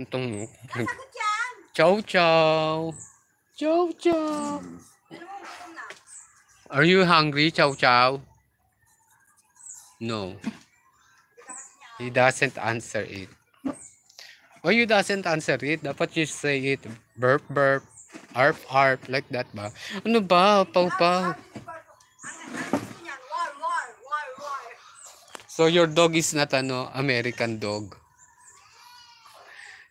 Itong chow chow. Chow chow. Are you hungry, chow chow? No. He doesn't answer it. Why you doesn't answer it? Dapat you say it. Burp, burp. Arp, arp. Like that ba? Ano ba? Paw, paw. So your dog is not American dog.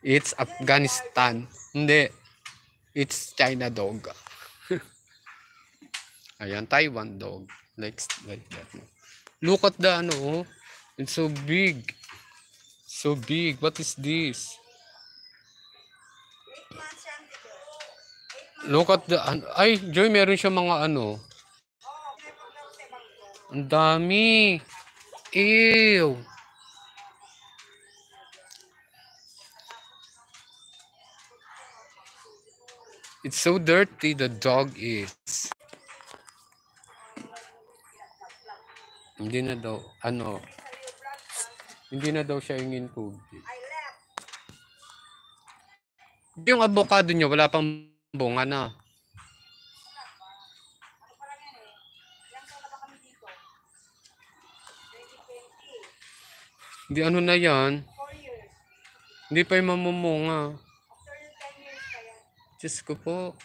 It's Afghanistan. Hindi. It's China dog. Ayan, Taiwan dog. Like that. Look at the It's so big. So big. What is this? Look at the ay, Joy, meron siya mga Ang dami. Ew. It's so dirty, the dog is. Hindi na daw, hindi na daw siya hingin tubig. Yung avocado niyo, wala pang bunga na. Hindi na yan. Hindi pa yung mamumunga. Diyos ko po.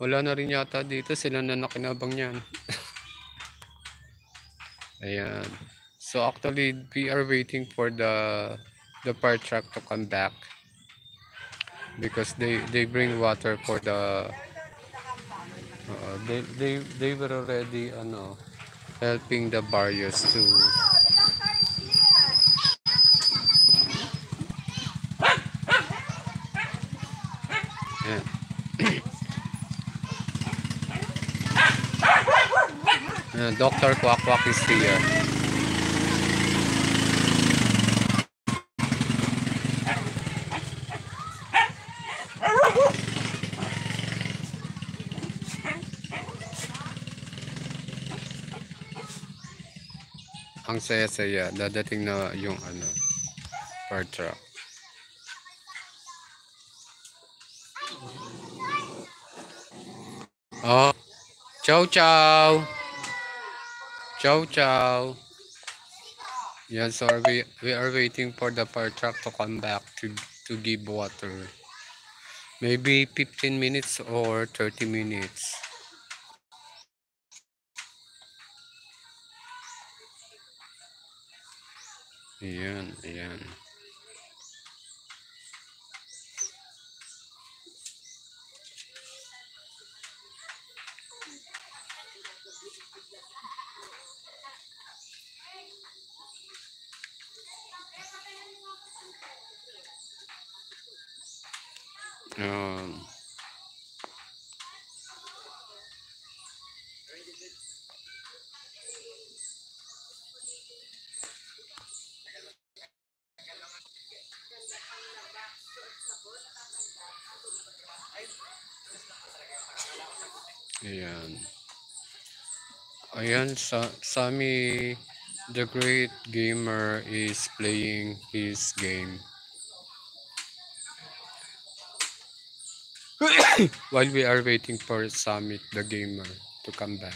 Wala na rin yata dito. Sila na nakinabang yan. Ayan. So actually, we are waiting for the fire truck to come back. Because they bring water for the... they were already helping the barriers to... Dr. Quack Quack is here. Ang saya-saya. Dadating na yung fire truck. Oh, chow chow. Chow chow. Yes, sir. We are waiting for the fire truck to come back to give water. Maybe 15 minutes or 30 minutes. Ayan, ayan. Ayan. Ayan, Sammy the Great Gamer is playing his game. While we are waiting for Sammy the Gamer to come back.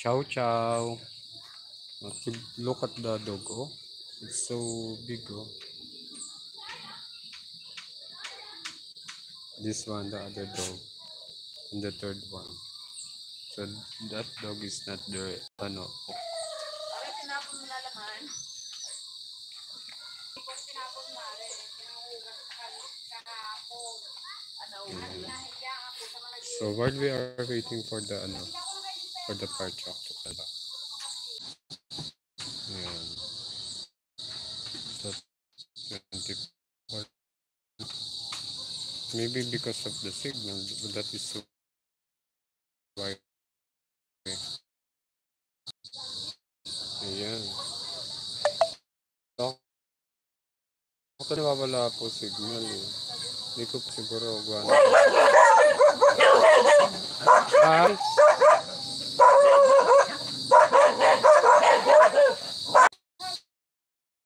Chow chow. Look at the dog, oh. It's so big, oh. This one, the other dog. And the third one. So that dog is not there. So while we are waiting for the fire truck to come back. Ayan. So 24. Maybe because of the signal, that is so why. Ayan. Ako nawawala po signal eh. Hindi ko siguro gawin. Hi!